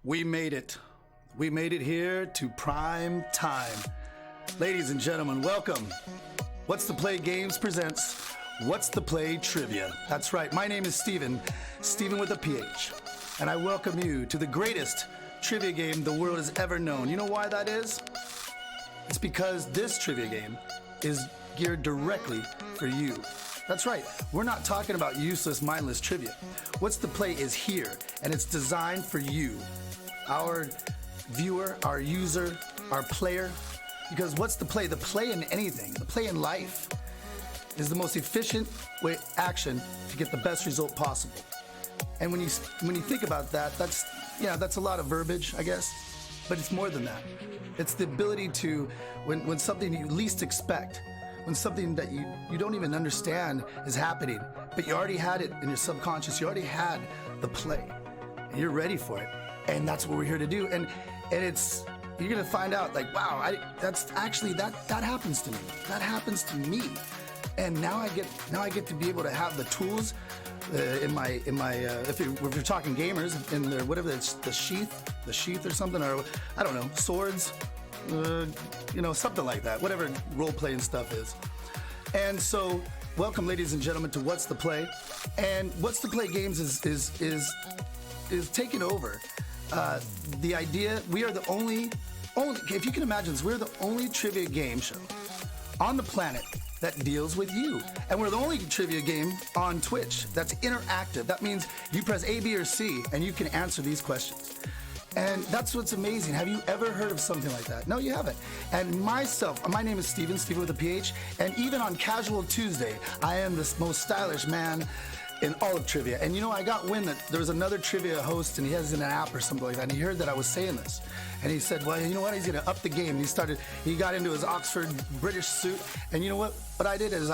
We made it. We made it here to prime time. Ladies and gentlemen, welcome. What's the Play Games presents What's the Play Trivia. That's right, my name is Steven with a PH. And I welcome you to the greatest trivia game the world has ever known. You know why that is? It's because this trivia game is geared directly for you. That's right, we're not talking about useless, mindless trivia. What's the Play is here, and it's designed for you, our viewer, our user, our player. Because what's the play? The play in anything, the play in life, is the most efficient way action to get the best result possible. And when you think about that, that's a lot of verbiage, I guess, but it's more than that. It's the ability to, when something you least expect, when something that you don't even understand is happening, but you already had it in your subconscious, you already had the play, and you're ready for it. And that's what we're here to do. And it's, you're gonna find out, like, wow, that's actually, that happens to me. That happens to me. And now I get to be able to have the tools in my if you're talking gamers, in their whatever it's the sheath or something, or I don't know, swords, something like that, whatever role playing stuff is. And so, welcome, ladies and gentlemen, to What's the Play. And What's the Play Games is taking over. The idea, we are the only, if you can imagine this, we're the only trivia game show on the planet that deals with you. And we're the only trivia game on Twitch that's interactive. That means you press A, B, or C, and you can answer these questions. And that's what's amazing. Have you ever heard of something like that? No, you haven't. And my name is Steven with a PH, and even on Casual Tuesday, I am the most stylish man in all of trivia. And I got wind that there was another trivia host, and he has an app or something like that, and he heard that I was saying this. And he said, well, you know what, he's gonna up the game. And he got into his Oxford British suit, and you know what I did is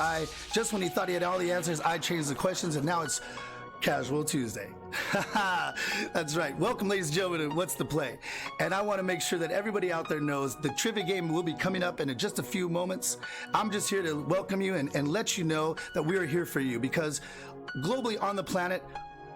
just when he thought he had all the answers, I changed the questions, and now it's Casual Tuesday. That's right. Welcome, ladies and gentlemen, to What's the Play? And I want to make sure that everybody out there knows the trivia game will be coming up in just a few moments. I'm just here to welcome you and let you know that we are here for you, because globally on the planet,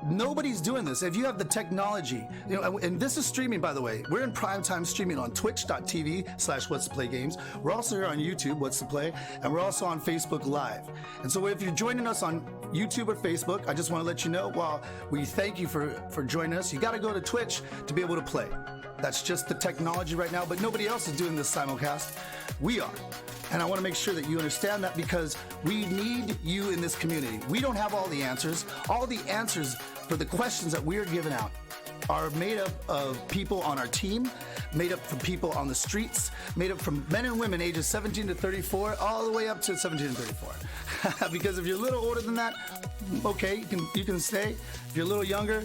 nobody's doing this. If you have the technology, and this is streaming, by the way. We're in prime time streaming on twitch.tv/What's the Play Games. We're also here on YouTube, What's the Play, and we're also on Facebook Live. And so if you're joining us on YouTube or Facebook, I just want to let you know, while we thank you for joining us, you got to go to Twitch to be able to play. That's just the technology right now, but nobody else is doing this simulcast. We are. And I want to make sure that you understand that, because we need you in this community. We don't have all the answers. All the answers for the questions that we're giving out are made up of people on our team, made up from people on the streets, made up from men and women ages 17 to 34, all the way up to 17 and 34. Because if you're a little older than that, okay, you can stay. If you're a little younger,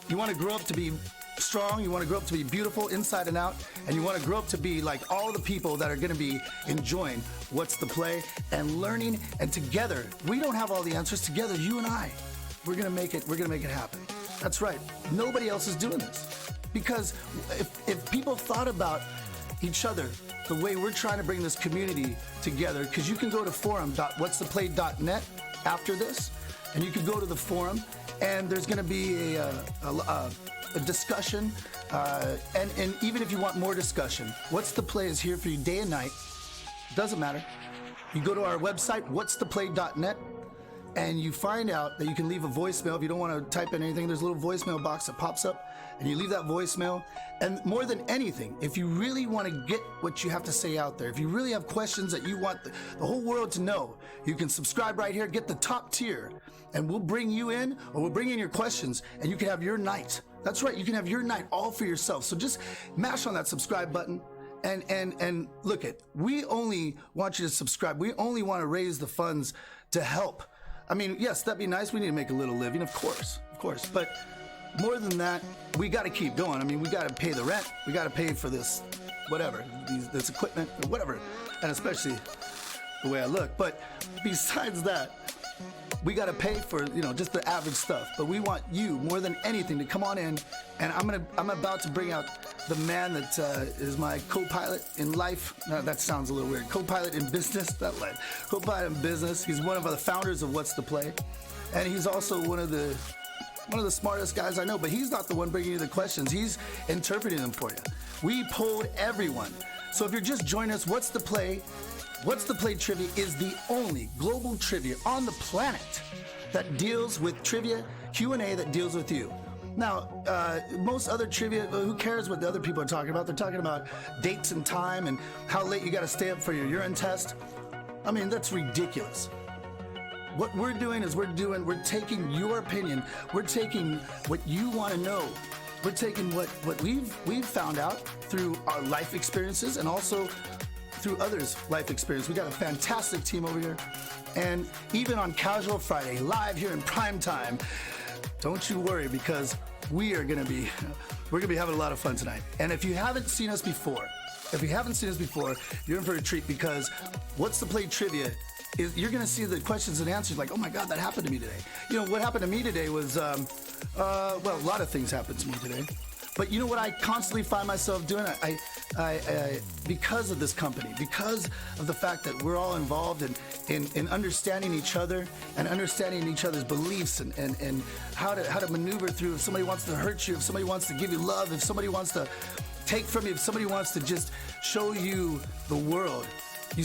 you want to grow up to be strong, you want to grow up to be beautiful inside and out, and you want to grow up to be like all the people that are going to be enjoying What's the Play and learning. And together, we don't have all the answers. Together, you and I, we're going to make it happen. That's right. Nobody else is doing this, because if people thought about each other the way we're trying to bring this community together, because you can go to forum.whatstheplay.net after this, and you can go to the forum, and there's going to be a discussion, and even if you want more discussion, What's the Play is here for you day and night. Doesn't matter. You go to our website, whatstheplay.net, and you find out that you can leave a voicemail. If you don't want to type in anything, there's a little voicemail box that pops up, and you leave that voicemail. And more than anything, if you really want to get what you have to say out there, if you really have questions that you want the whole world to know, you can subscribe right here, get the top tier, and we'll bring you in, or we'll bring in your questions, and you can have your night. That's right, you can have your night all for yourself. So just mash on that subscribe button, and look we only want you to subscribe. We only want to raise the funds to help. I mean, yes, that'd be nice. We need to make a little living, of course. But more than that, we got to keep going. I mean, we got to pay the rent. We got to pay for this, whatever, this equipment, or whatever, and especially the way I look. But besides that, we got to pay for, just the average stuff. But we want you more than anything to come on in, and I'm about to bring out the man that is my co-pilot in life. No, that sounds a little weird. Co-pilot in business, co-pilot in business. He's one of the founders of What's the Play, and he's also one of the one of the smartest guys I know, but he's not the one bringing you the questions. He's interpreting them for you. We polled everyone. So if you're just joining us, What's the Play? What's the Play Trivia is the only global trivia on the planet that deals with trivia, Q&A that deals with you. Now, most other trivia, who cares what the other people are talking about? They're talking about dates and time and how late you got to stay up for your urine test. I mean, that's ridiculous. What we're doing is we're taking your opinion. We're taking what you want to know. We're taking what we've found out through our life experiences and also through others' life experience. We got a fantastic team over here. And even on Casual Friday, live here in prime time, don't you worry, because we're gonna be having a lot of fun tonight. And if you haven't seen us before, you're in for a treat, because What's the Play Trivia is you're gonna see the questions and answers like, oh my God, that happened to me today. You know, what happened to me today was, well, a lot of things happened to me today. But you know what I constantly find myself doing? I because of this company, because of the fact that we're all involved in understanding each other and understanding each other's beliefs and how to maneuver through if somebody wants to hurt you, if somebody wants to give you love, if somebody wants to take from you, if somebody wants to just show you the world, you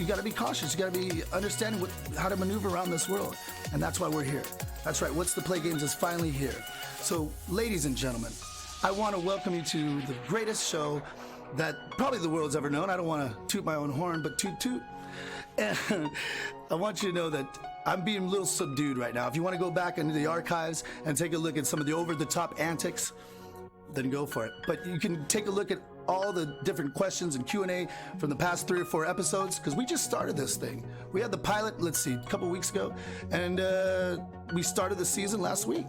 gotta be cautious. You gotta be understanding how to maneuver around this world. And that's why we're here. That's right, What's the Play Games is finally here. So, ladies and gentlemen, I want to welcome you to the greatest show that probably the world's ever known. I don't want to toot my own horn, but toot toot. And I want you to know that I'm being a little subdued right now. If you want to go back into the archives and take a look at some of the over-the-top antics, then go for it. But you can take a look at all the different questions and Q&A from the past 3 or 4 episodes, because we just started this thing. We had the pilot, a couple weeks ago, and we started the season last week.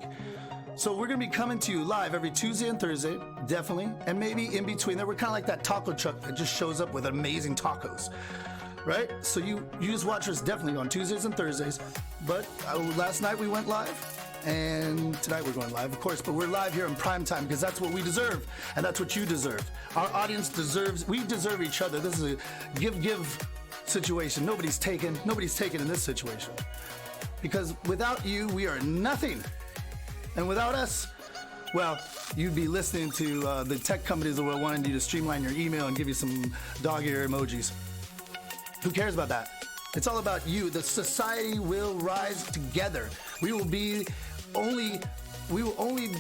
So we're going to be coming to you live every Tuesday and Thursday, definitely, and maybe in between there. We're kind of like that taco truck that just shows up with amazing tacos, right? So you just watch us definitely on Tuesdays and Thursdays. But last night we went live, and tonight we're going live, of course, but we're live here in prime time because that's what we deserve, and that's what you deserve. Our audience we deserve each other. This is a give situation. Nobody's taken in this situation. Because without you, we are nothing. And without us, well, you'd be listening to the tech companies that were wanting you to streamline your email and give you some dog ear emojis. Who cares about that? It's all about you. The society will rise together. We will only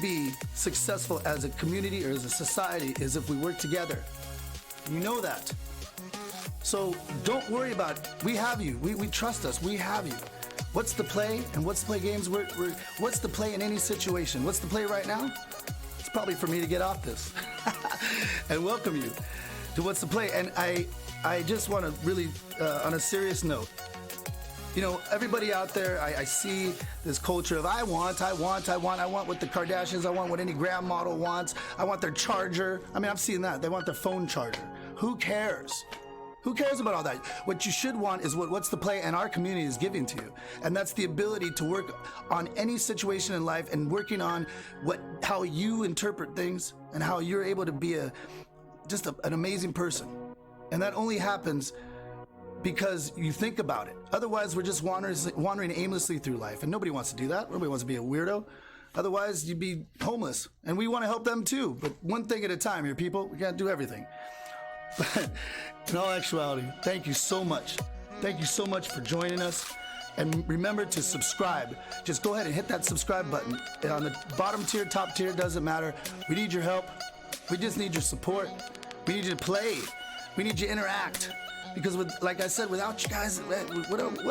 be successful as a community or as a society is if we work together. You know that. So don't worry about it. We have you. We trust us. We have you. What's the Play and What's the Play Games? What's the Play in any situation? What's the Play right now? It's probably for me to get off this and welcome you to What's the Play. And I just want to really, on a serious note, you know, everybody out there, I see this culture of I want what the Kardashians, I want what any grand model wants. I want their charger. I mean, I've seen that. They want their phone charger. Who cares? Who cares about all that? What you should want is What's the Play and our community is giving to you. And that's the ability to work on any situation in life and working on how you interpret things and how you're able to be an amazing person. And that only happens because you think about it. Otherwise, we're just wandering aimlessly through life. And nobody wants to do that. Nobody wants to be a weirdo. Otherwise, you'd be homeless. And we want to help them too. But one thing at a time here, people. We can't do everything. But in all actuality, thank you so much. Thank you so much for joining us. And remember to subscribe. Just go ahead and hit that subscribe button. On the bottom tier, top tier, doesn't matter. We need your help. We just need your support. We need you to play. We need you to interact. Because like I said, without you guys, what are we?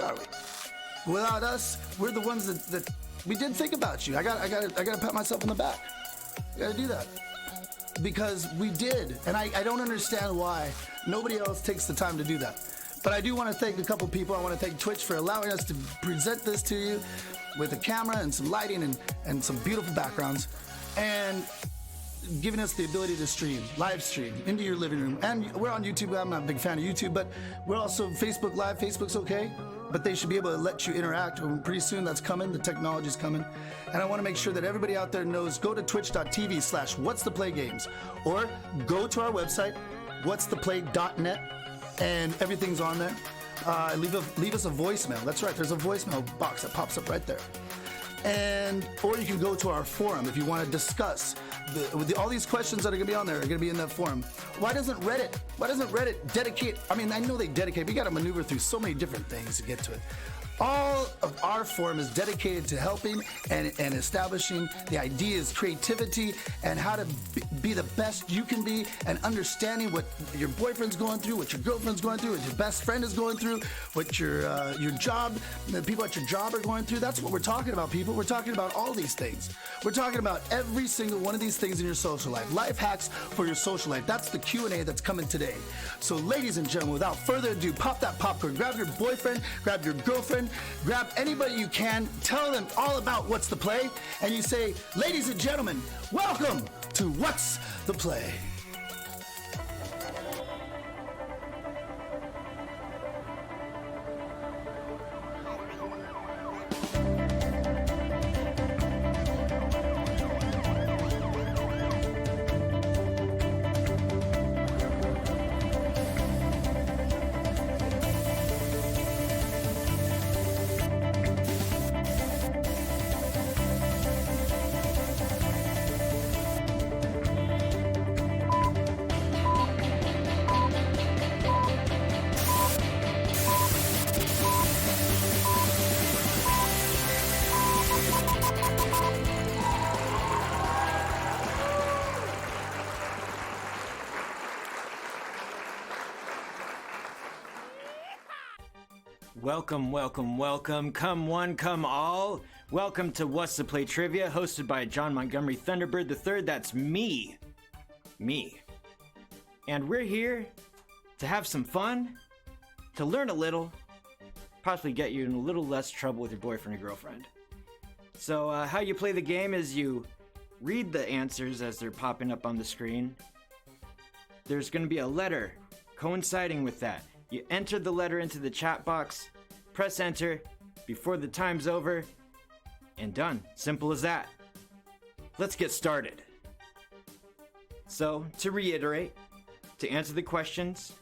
Without us, we're the ones that we did think about you. I gotta pat myself on the back. I gotta do that. Because we did, and I don't understand why nobody else takes the time to do that. But I do want to thank a couple people. I want to thank Twitch for allowing us to present this to you with a camera and some lighting and some beautiful backgrounds, and giving us the ability to live stream into your living room. And we're on YouTube. I'm not a big fan of YouTube, but we're also Facebook Live. Facebook's okay, but they should be able to let you interact. Pretty soon that's coming. The technology's coming. And I want to make sure that everybody out there knows, go to twitch.tv/whatstheplaygames, or go to our website, whatstheplay.net, and everything's on there. Leave us a voicemail. That's right, there's a voicemail box that pops up right there. And or you can go to our forum if you want to discuss all these questions that are going to be on there are going to be in that forum. Why doesn't Reddit dedicate? I mean, I know they dedicate, but you got to maneuver through so many different things to get to it. All of our forum is dedicated to helping and establishing the ideas, creativity, and how to be the best you can be, and understanding what your boyfriend's going through, what your girlfriend's going through, what your best friend is going through, what your job, the people at your job are going through. That's what we're talking about, people. We're talking about all these things. We're talking about every single one of these things in your social life. Life hacks for your social life. That's the Q&A that's coming today. So, ladies and gentlemen, without further ado, pop that popcorn, grab your boyfriend, grab your girlfriend, grab anybody you can, tell them all about What's the Play, and you say, ladies and gentlemen, welcome to What's the Play. Welcome, welcome, welcome. Come one, come all. Welcome to What's the Play Trivia, hosted by John Montgomery Thunderbird III. That's me. And we're here to have some fun, to learn a little, possibly get you in a little less trouble with your boyfriend or girlfriend. So how you play the game is you read the answers as they're popping up on the screen. There's going to be a letter coinciding with that. You enter the letter into the chat box, press enter before the time's over, and done. Simple as that. Let's get started. So, to reiterate, to answer the questions,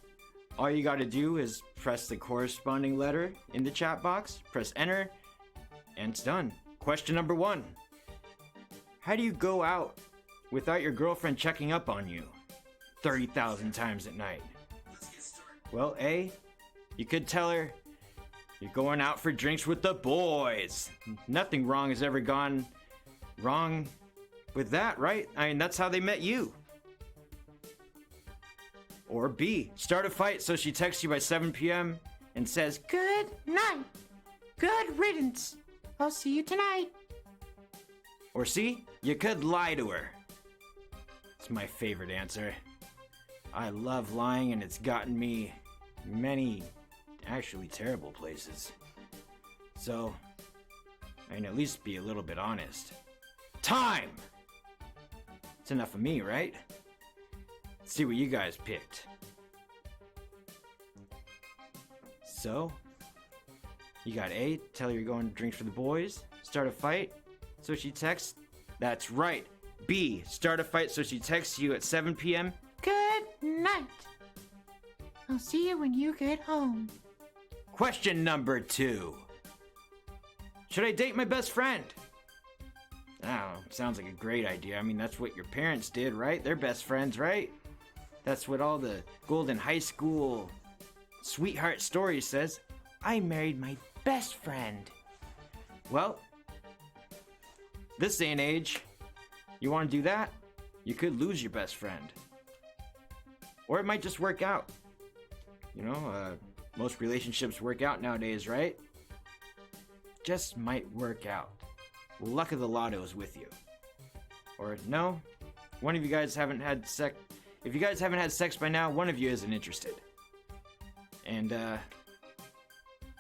all you gotta do is press the corresponding letter in the chat box, press enter, and it's done. Question number 1. How do you go out without your girlfriend checking up on you 30,000 times at night? Well, A, you could tell her you're going out for drinks with the boys. Nothing wrong has ever gone wrong with that, right? I mean, that's how they met you. Or B, start a fight so she texts you by 7 p.m. and says, "Good night. Good riddance. I'll see you tonight." Or C, you could lie to her. It's my favorite answer. I love lying, and it's gotten me many, actually terrible places. So, I can at least be a little bit honest. Time! It's enough of me, right? Let's see what you guys picked. So, you got A, tell her you're going to drinks for the boys, start a fight, so she texts. That's right. B, start a fight so she texts you at 7 p.m. Good night. I'll see you when you get home. Question number 2. Should I date my best friend? Oh, sounds like a great idea. I mean, that's what your parents did, right? They're best friends, right? That's what all the golden high school sweetheart stories says. I married my best friend. Well, this day and age, you want to do that? You could lose your best friend. Or it might just work out. You know, most relationships work out nowadays, right? Just might work out. Luck of the lotto is with you. Or no, one of you guys haven't had sex. If you guys haven't had sex by now, one of you isn't interested. And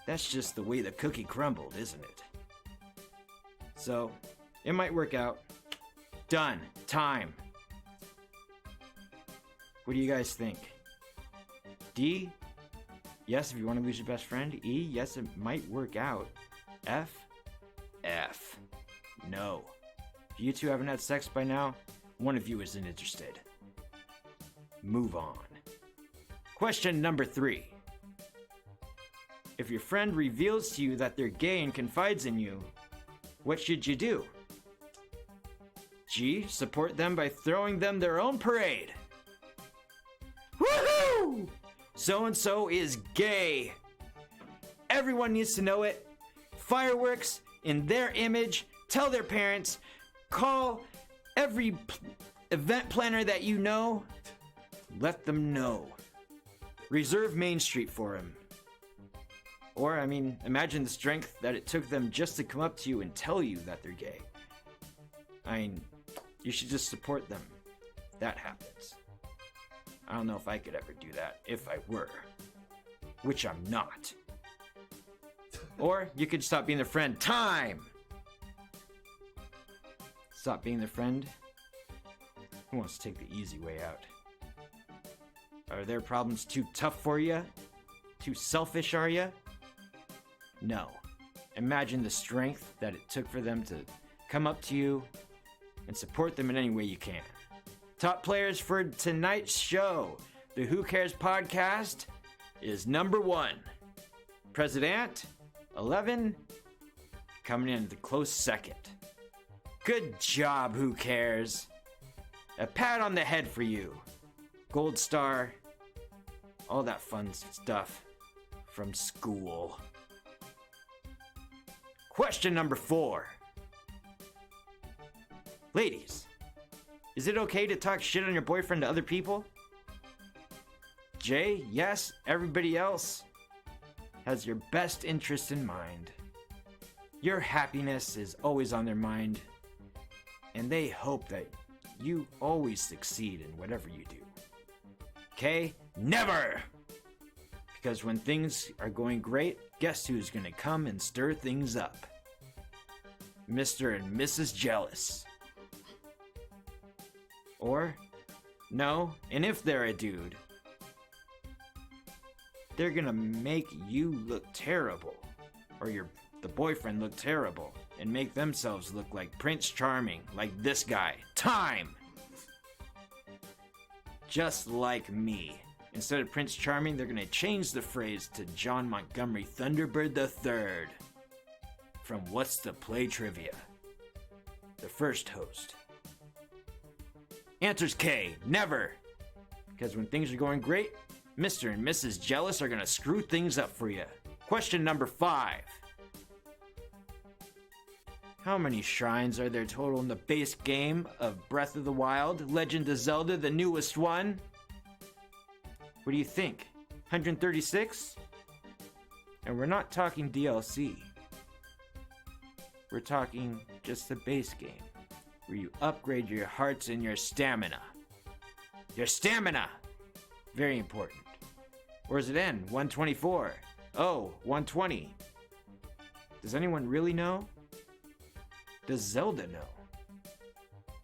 that's just the way the cookie crumbled, isn't it? So, it might work out. Done. Time. What do you guys think? D, yes, if you want to lose your best friend. E, yes, it might work out. F, no. If you two haven't had sex by now, one of you isn't interested. Move on. Question number 3. If your friend reveals to you that they're gay and confides in you, what should you do? G. Support them by throwing them their own parade. Woohoo! So-and-so is gay. Everyone needs to know it. Fireworks in their image. Tell their parents. Call every event planner that you know. Let them know. Reserve Main Street for him. Or, imagine the strength that it took them just to come up to you and tell you that they're gay. You should just support them. That happens. I don't know if I could ever do that if I were. Which I'm not. Or you could stop being their friend. Time! Stop being their friend? Who wants to take the easy way out? Are their problems too tough for you? Too selfish, are you? No. Imagine the strength that it took for them to come up to you and support them in any way you can. Top players for tonight's show. The Who Cares podcast is number 1. President, 11, coming in at the close second. Good job, Who Cares? A pat on the head for you. Gold star, all that fun stuff from school. Question number 4. Ladies, is it okay to talk shit on your boyfriend to other people? Jay, yes, everybody else has your best interest in mind. Your happiness is always on their mind, and they hope that you always succeed in whatever you do. Okay? Never! Because when things are going great, guess who's gonna come and stir things up? Mr. and Mrs. Jealous. Or, no, and if they're a dude, they're gonna make you look terrible, or the boyfriend look terrible, and make themselves look like Prince Charming, like this guy. Time! Just like me. Instead of Prince Charming, they're gonna change the phrase to John Montgomery Thunderbird III from What's the Play Trivia. The first host. Answer's K. Never. Because when things are going great, Mr. and Mrs. Jealous are gonna screw things up for you. Question number 5. How many shrines are there total in the base game of Breath of the Wild, Legend of Zelda, the newest one? What do you think? 136? And we're not talking DLC. We're talking just the base game, where you upgrade your hearts and your stamina. Your stamina! Very important. Where does it end? 124. Oh, 120. Does anyone really know? Does Zelda know?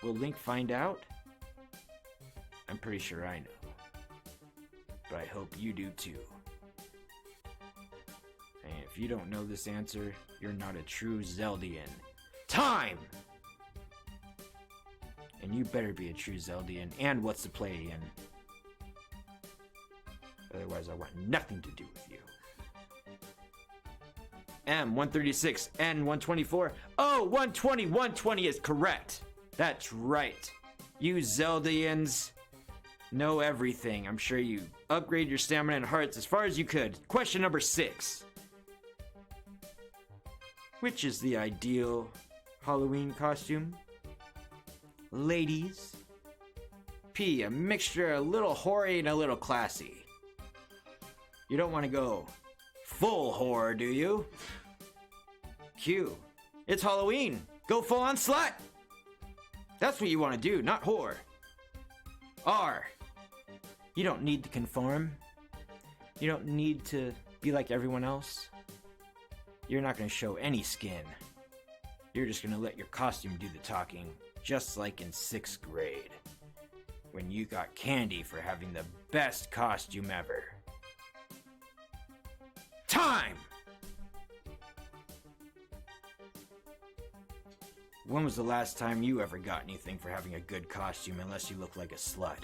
Will Link find out? I'm pretty sure I know. But I hope you do too. And if you don't know this answer, you're not a true Zeldian. Time! And you better be a true Zeldian and What's the Play in. Otherwise I want nothing to do with you. M136, N124. Oh, 120, 120 is correct. That's right. You Zeldians know everything. I'm sure you upgrade your stamina and hearts as far as you could. Question number 6. Which is the ideal Halloween costume? Ladies. P, a mixture, a little hoary and a little classy. You don't want to go full horror, do you? Q, it's Halloween. Go full on slut. That's what you want to do, not whore. R, you don't need to conform. You don't need to be like everyone else. You're not going to show any skin. You're just going to let your costume do the talking, just like in 6th grade, when you got candy for having the best costume ever. Time! When was the last time you ever got anything for having a good costume unless you look like a slut?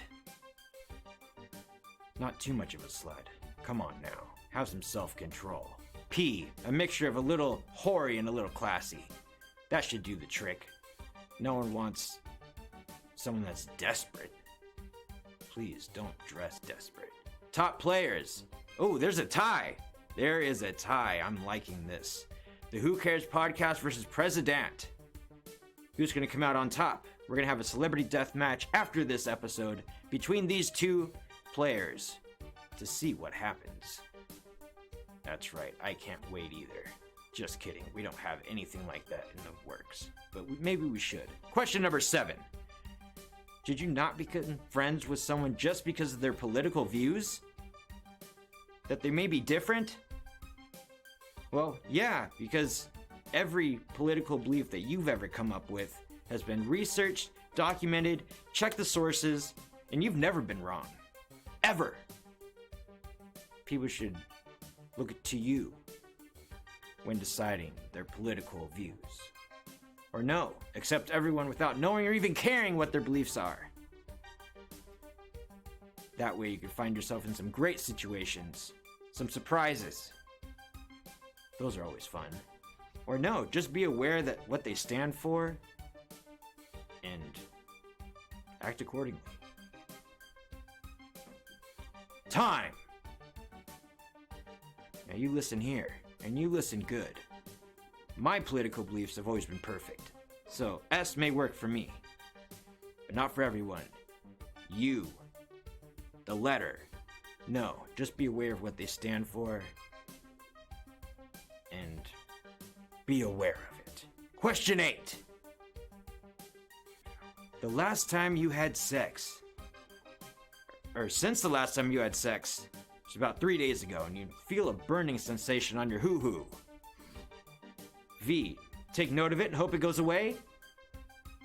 Not too much of a slut. Come on now. Have some self-control. P, a mixture of a little hoary and a little classy. That should do the trick. No one wants someone that's desperate. Please don't dress desperate. Top players. Oh, there's a tie. There is a tie. I'm liking this. The Who Cares podcast versus President. Who's going to come out on top? We're going to have a celebrity death match after this episode between these two players to see what happens. That's right. I can't wait either. Just kidding. We don't have anything like that in the works. But maybe we should. Question number 7. Should you not become friends with someone just because of their political views? That they may be different? Well, yeah, because every political belief that you've ever come up with has been researched, documented, checked the sources, and you've never been wrong. Ever. People should look to you when deciding their political views. Or no, accept everyone without knowing or even caring what their beliefs are. That way you can find yourself in some great situations, some surprises. Those are always fun. Or no, just be aware that what they stand for and act accordingly. Time! Now you listen here, and you listen good. My political beliefs have always been perfect, so S may work for me, but not for everyone. You, the letter, no, just be aware of what they stand for and be aware of it. Question 8. The last time you had sex, or since the last time you had sex, it's about 3 days ago, and you feel a burning sensation on your hoo-hoo. V, take note of it and hope it goes away.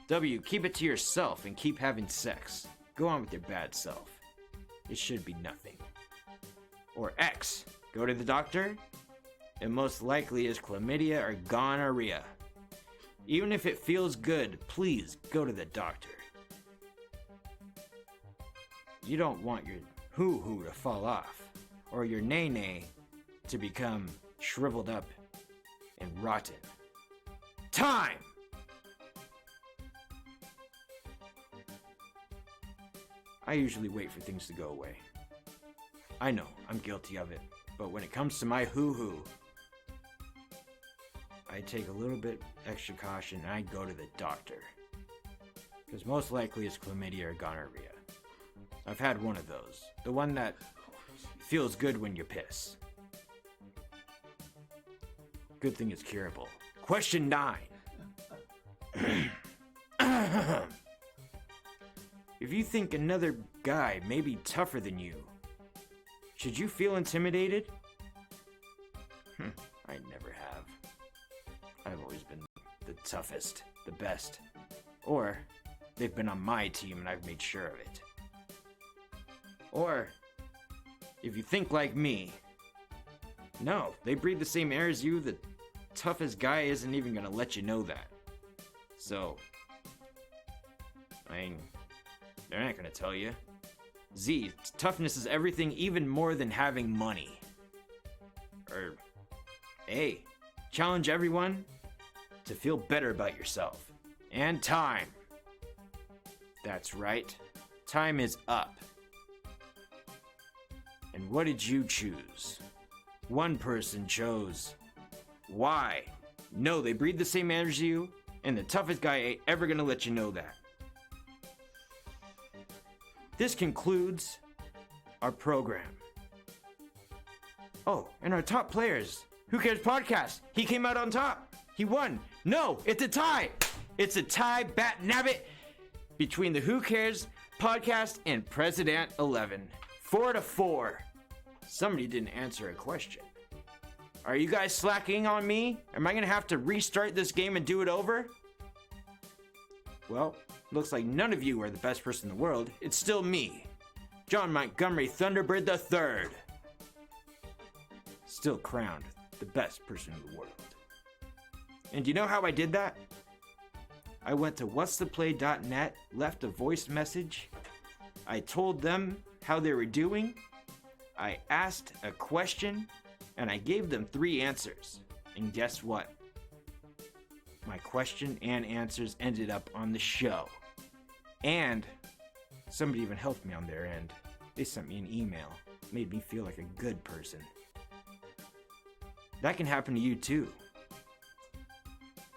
W, keep it to yourself and keep having sex. Go on with your bad self. It should be nothing. Or X, go to the doctor. It most likely is chlamydia or gonorrhea. Even if it feels good, please go to the doctor. You don't want your hoo-hoo to fall off, or your nay-nay to become shriveled up and rotten. Time! I usually wait for things to go away. I know, I'm guilty of it, but when it comes to my hoo-hoo, I take a little bit extra caution and I go to the doctor. Because most likely it's chlamydia or gonorrhea. I've had one of those. The one that feels good when you piss. Good thing it's curable. Question 9. If you think another guy may be tougher than you, should you feel intimidated? I never have. I've always been the toughest, the best. Or, they've been on my team and I've made sure of it. Or, if you think like me, no, they breathe the same air as you, the toughest guy isn't even gonna let you know that. So, they're not gonna tell you. Z, toughness is everything, even more than having money. Or, A, challenge everyone to feel better about yourself. And time. That's right, time is up. And what did you choose? One person chose Y. No, they breathe the same air as you, and the toughest guy ain't ever gonna let you know that. This concludes our program. Oh, and our top players. Who Cares podcast? He came out on top. He won. No, it's a tie. It's a tie, bat nabbit, between the Who Cares podcast and President 11. 4-4. Somebody didn't answer a question. Are you guys slacking on me? Am I gonna have to restart this game and do it over? Well, looks like none of you are the best person in the world. It's still me, John Montgomery Thunderbird III. Still crowned the best person in the world. And do you know how I did that? I went to whatstheplay.net, left a voice message. I told them how they were doing. I asked a question, and I gave them 3 answers. And guess what? my question and answers ended up on the show. And somebody even helped me on their end. They sent me an email, made me feel like a good person. That can happen to you too.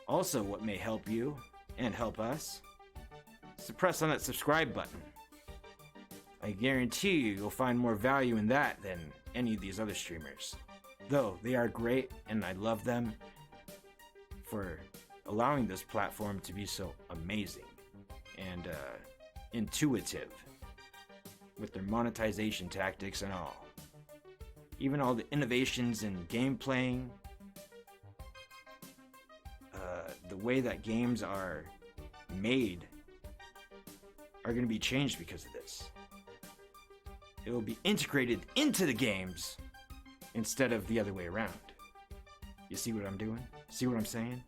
Also, what may help you and help us is to press on that subscribe button. I guarantee you'll find more value in that than any of these other streamers. Though they are great and I love them for allowing this platform to be so amazing and intuitive with their monetization tactics and all. Even all the innovations in game playing, the way that games are made are going to be changed because of this. It will be integrated into the games instead of the other way around. You see what I'm doing? See what I'm saying?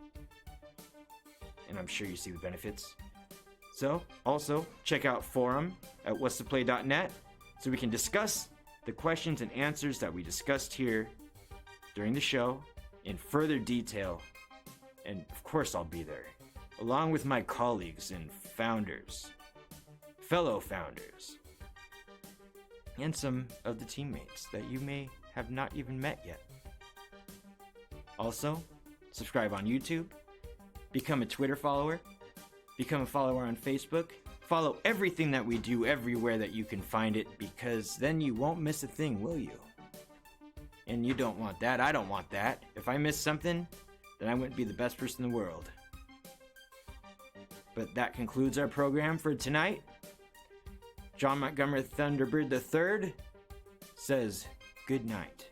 And I'm sure you see the benefits. So, also, check out forum at whatstoplay.net so we can discuss the questions and answers that we discussed here during the show in further detail. And of course I'll be there, along with my colleagues and founders, fellow founders, and some of the teammates that you may have not even met yet. Also, subscribe on YouTube, become a Twitter follower, become a follower on Facebook, follow everything that we do everywhere that you can find it, because then you won't miss a thing, will you? And you don't want that, I don't want that. If I miss something, then I wouldn't be the best person in the world. But that concludes our program for tonight. John Montgomery Thunderbird III says good night.